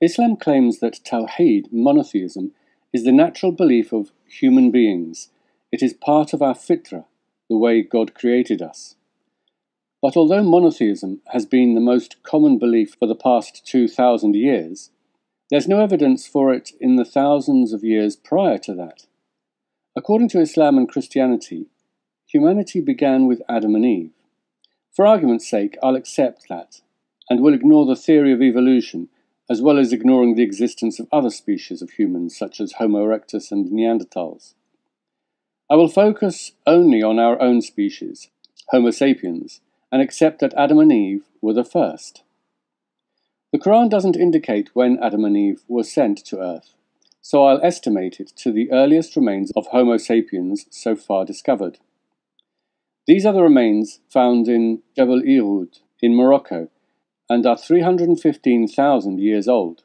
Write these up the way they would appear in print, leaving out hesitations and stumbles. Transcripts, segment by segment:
Islam claims that Tawhid, monotheism, is the natural belief of human beings. It is part of our Fitrah, the way God created us. But although monotheism has been the most common belief for the past 2,000 years, there's no evidence for it in the thousands of years prior to that. According to Islam and Christianity, humanity began with Adam and Eve. For argument's sake, I'll accept that, and will ignore the theory of evolution, as well as ignoring the existence of other species of humans, such as Homo erectus and Neanderthals. I will focus only on our own species, Homo sapiens, and accept that Adam and Eve were the first. The Quran doesn't indicate when Adam and Eve were sent to Earth, so I'll estimate it to the earliest remains of Homo sapiens so far discovered. These are the remains found in Jabal Irud in Morocco, and are 315,000 years old.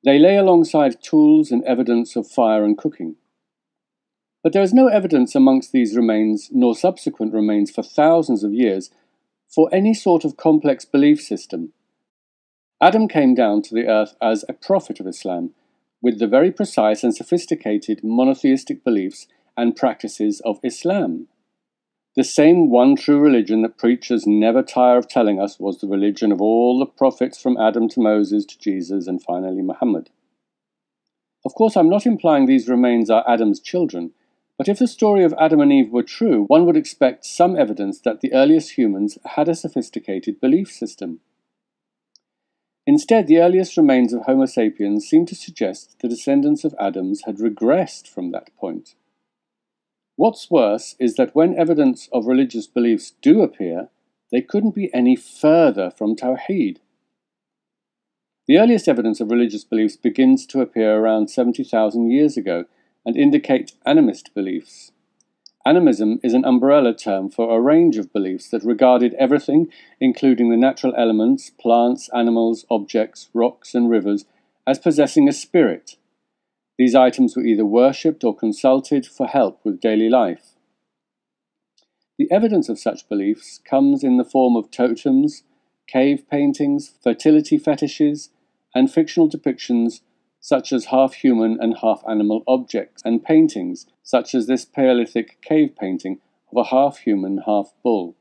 They lay alongside tools and evidence of fire and cooking. But there is no evidence amongst these remains, nor subsequent remains for thousands of years, for any sort of complex belief system. Adam came down to the earth as a prophet of Islam, with the very precise and sophisticated monotheistic beliefs and practices of Islam. The same one true religion that preachers never tire of telling us was the religion of all the prophets from Adam to Moses to Jesus and finally Muhammad. Of course, I'm not implying these remains are Adam's children, but if the story of Adam and Eve were true, one would expect some evidence that the earliest humans had a sophisticated belief system. Instead, the earliest remains of Homo sapiens seem to suggest the descendants of Adams had regressed from that point. What's worse is that when evidence of religious beliefs do appear, they couldn't be any further from Tawhid. The earliest evidence of religious beliefs begins to appear around 70,000 years ago and indicate animist beliefs. Animism is an umbrella term for a range of beliefs that regarded everything, including the natural elements, plants, animals, objects, rocks, and rivers, as possessing a spirit. These items were either worshipped or consulted for help with daily life. The evidence of such beliefs comes in the form of totems, cave paintings, fertility fetishes, and fictional depictions such as half-human and half-animal objects, and paintings such as this Paleolithic cave painting of a half-human, half-bull.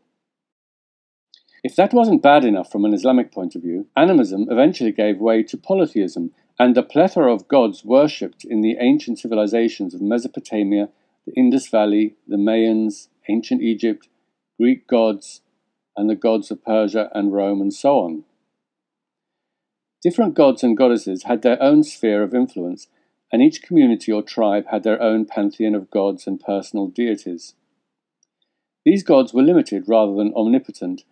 If that wasn't bad enough from an Islamic point of view, animism eventually gave way to polytheism, and the plethora of gods worshipped in the ancient civilizations of Mesopotamia, the Indus Valley, the Mayans, ancient Egypt, Greek gods, and the gods of Persia and Rome, and so on. Different gods and goddesses had their own sphere of influence, and each community or tribe had their own pantheon of gods and personal deities. These gods were limited rather than omnipotent,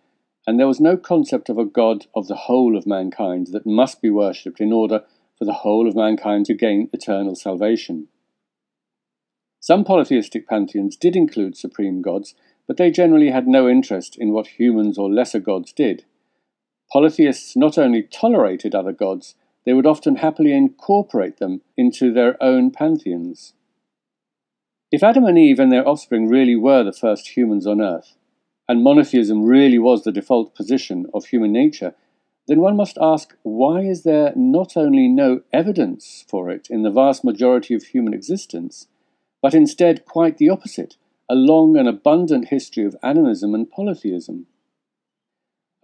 and there was no concept of a god of the whole of mankind that must be worshipped in order for the whole of mankind to gain eternal salvation. Some polytheistic pantheons did include supreme gods, but they generally had no interest in what humans or lesser gods did. Polytheists not only tolerated other gods, they would often happily incorporate them into their own pantheons. If Adam and Eve and their offspring really were the first humans on Earth, and monotheism really was the default position of human nature, then one must ask, why is there not only no evidence for it in the vast majority of human existence, but instead quite the opposite, a long and abundant history of animism and polytheism?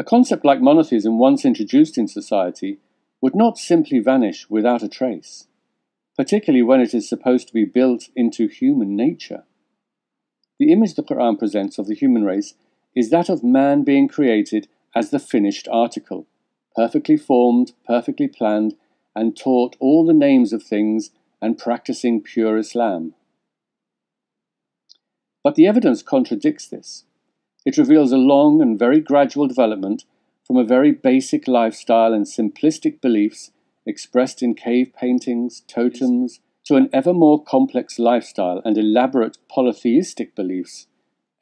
A concept like monotheism, once introduced in society, would not simply vanish without a trace, particularly when it is supposed to be built into human nature. The image the Quran presents of the human race is that of man being created as the finished article, perfectly formed, perfectly planned, and taught all the names of things and practicing pure Islam. But the evidence contradicts this. It reveals a long and very gradual development from a very basic lifestyle and simplistic beliefs expressed in cave paintings, totems, to an ever more complex lifestyle and elaborate polytheistic beliefs,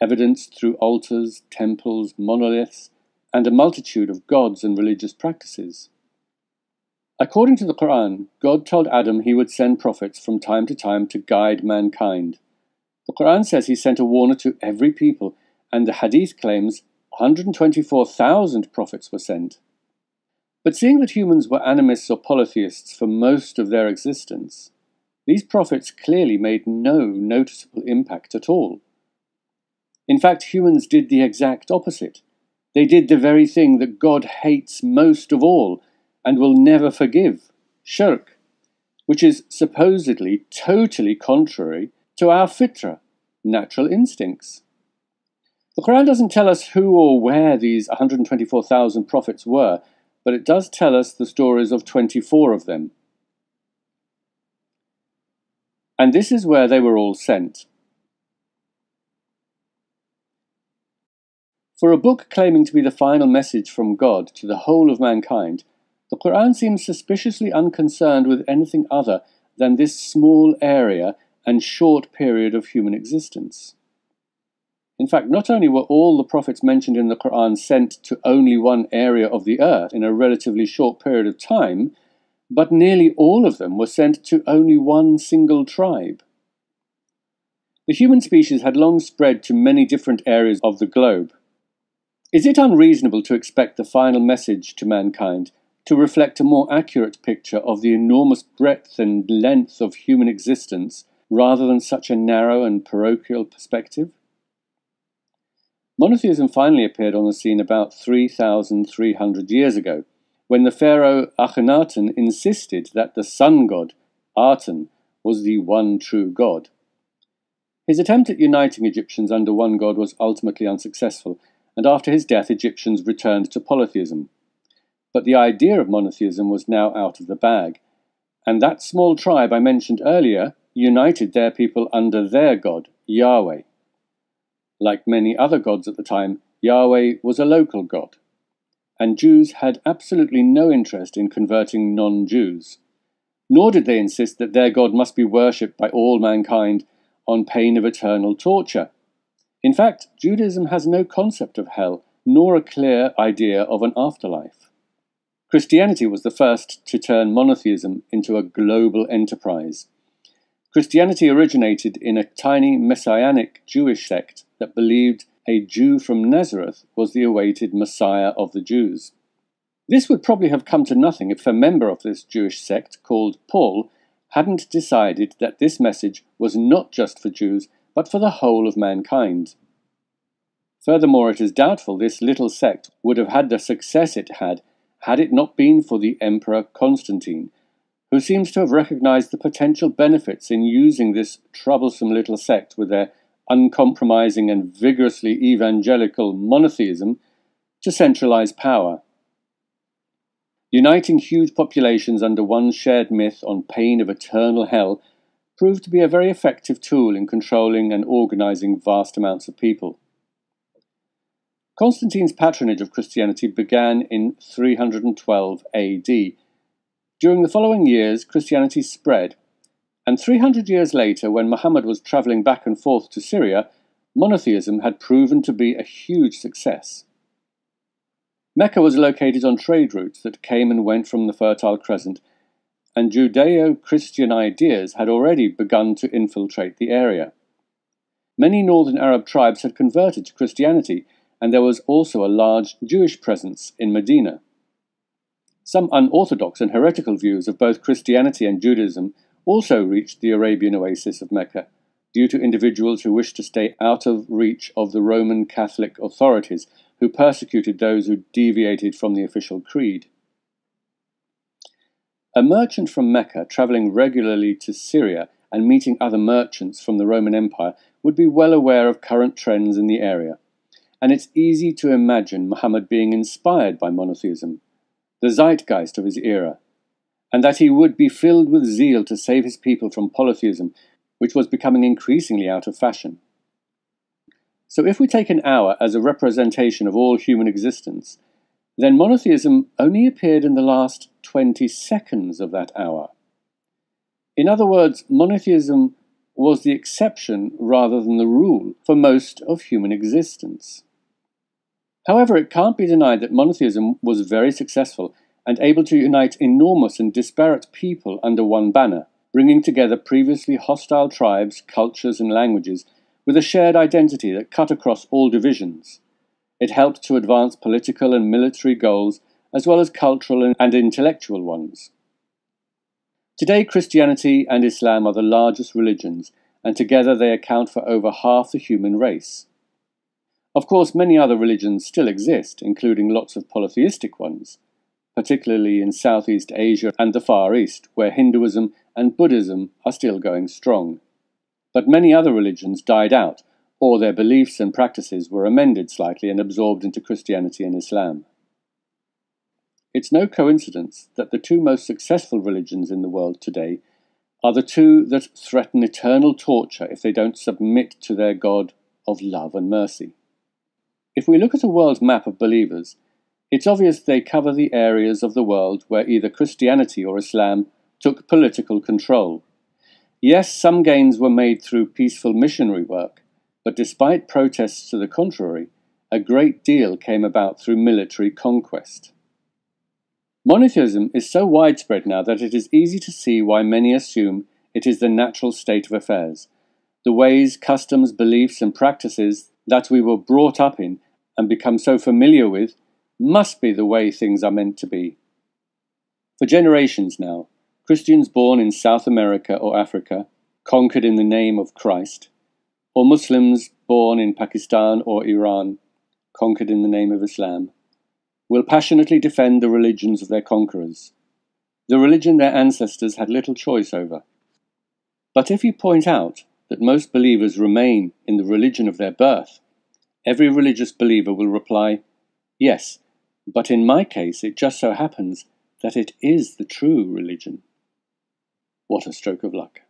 evidenced through altars, temples, monoliths, and a multitude of gods and religious practices. According to the Quran, God told Adam he would send prophets from time to time to guide mankind. The Quran says he sent a warner to every people, and the Hadith claims 124,000 prophets were sent. But seeing that humans were animists or polytheists for most of their existence, these prophets clearly made no noticeable impact at all. In fact, humans did the exact opposite. They did the very thing that God hates most of all and will never forgive, shirk, which is supposedly totally contrary to our fitrah, natural instincts. The Quran doesn't tell us who or where these 124,000 prophets were, but it does tell us the stories of 24 of them. And this is where they were all sent. For a book claiming to be the final message from God to the whole of mankind, the Quran seems suspiciously unconcerned with anything other than this small area and short period of human existence. In fact, not only were all the prophets mentioned in the Quran sent to only one area of the earth in a relatively short period of time, but nearly all of them were sent to only one single tribe. The human species had long spread to many different areas of the globe. Is it unreasonable to expect the final message to mankind to reflect a more accurate picture of the enormous breadth and length of human existence rather than such a narrow and parochial perspective? Monotheism finally appeared on the scene about 3,300 years ago, when the pharaoh Akhenaten insisted that the sun god, Aten, was the one true god. His attempt at uniting Egyptians under one god was ultimately unsuccessful, and after his death Egyptians returned to polytheism. But the idea of monotheism was now out of the bag, and that small tribe I mentioned earlier united their people under their god, Yahweh. Like many other gods at the time, Yahweh was a local god, and Jews had absolutely no interest in converting non-Jews. Nor did they insist that their god must be worshipped by all mankind on pain of eternal torture. In fact, Judaism has no concept of hell, nor a clear idea of an afterlife. Christianity was the first to turn monotheism into a global enterprise. Christianity originated in a tiny messianic Jewish sect that believed a Jew from Nazareth was the awaited Messiah of the Jews. This would probably have come to nothing if a member of this Jewish sect, called Paul, hadn't decided that this message was not just for Jews, but for the whole of mankind. Furthermore, it is doubtful this little sect would have had the success it had it not been for the Emperor Constantine, who seems to have recognized the potential benefits in using this troublesome little sect with their uncompromising and vigorously evangelical monotheism to centralize power. Uniting huge populations under one shared myth on pain of eternal hell proved to be a very effective tool in controlling and organizing vast amounts of people. Constantine's patronage of Christianity began in 312 AD. During the following years, Christianity spread, and 300 years later, when Muhammad was travelling back and forth to Syria, monotheism had proven to be a huge success. Mecca was located on trade routes that came and went from the Fertile Crescent, and Judeo-Christian ideas had already begun to infiltrate the area. Many northern Arab tribes had converted to Christianity, and there was also a large Jewish presence in Medina. Some unorthodox and heretical views of both Christianity and Judaism also reached the Arabian oasis of Mecca, due to individuals who wished to stay out of reach of the Roman Catholic authorities, who persecuted those who deviated from the official creed. A merchant from Mecca travelling regularly to Syria and meeting other merchants from the Roman Empire would be well aware of current trends in the area, and it's easy to imagine Muhammad being inspired by monotheism, the zeitgeist of his era, and that he would be filled with zeal to save his people from polytheism, which was becoming increasingly out of fashion. So if we take an hour as a representation of all human existence, then monotheism only appeared in the last 20 seconds of that hour. In other words, monotheism was the exception rather than the rule for most of human existence. However, it can't be denied that monotheism was very successful and able to unite enormous and disparate people under one banner, bringing together previously hostile tribes, cultures, and languages with a shared identity that cut across all divisions. It helped to advance political and military goals as well as cultural and intellectual ones. Today, Christianity and Islam are the largest religions, and together they account for over half the human race. Of course, many other religions still exist, including lots of polytheistic ones, particularly in Southeast Asia and the Far East, where Hinduism and Buddhism are still going strong. But many other religions died out, or their beliefs and practices were amended slightly and absorbed into Christianity and Islam. It's no coincidence that the two most successful religions in the world today are the two that threaten eternal torture if they don't submit to their God of love and mercy. If we look at a world map of believers, it's obvious they cover the areas of the world where either Christianity or Islam took political control. Yes, some gains were made through peaceful missionary work, but despite protests to the contrary, a great deal came about through military conquest. Monotheism is so widespread now that it is easy to see why many assume it is the natural state of affairs. The ways, customs, beliefs and practices that we were brought up in and become so familiar with must be the way things are meant to be. For generations now, Christians born in South America or Africa, conquered in the name of Christ, or Muslims born in Pakistan or Iran, conquered in the name of Islam, will passionately defend the religions of their conquerors, the religion their ancestors had little choice over. But if you point out that most believers remain in the religion of their birth, every religious believer will reply, "Yes, but in my case it just so happens that it is the true religion." What a stroke of luck.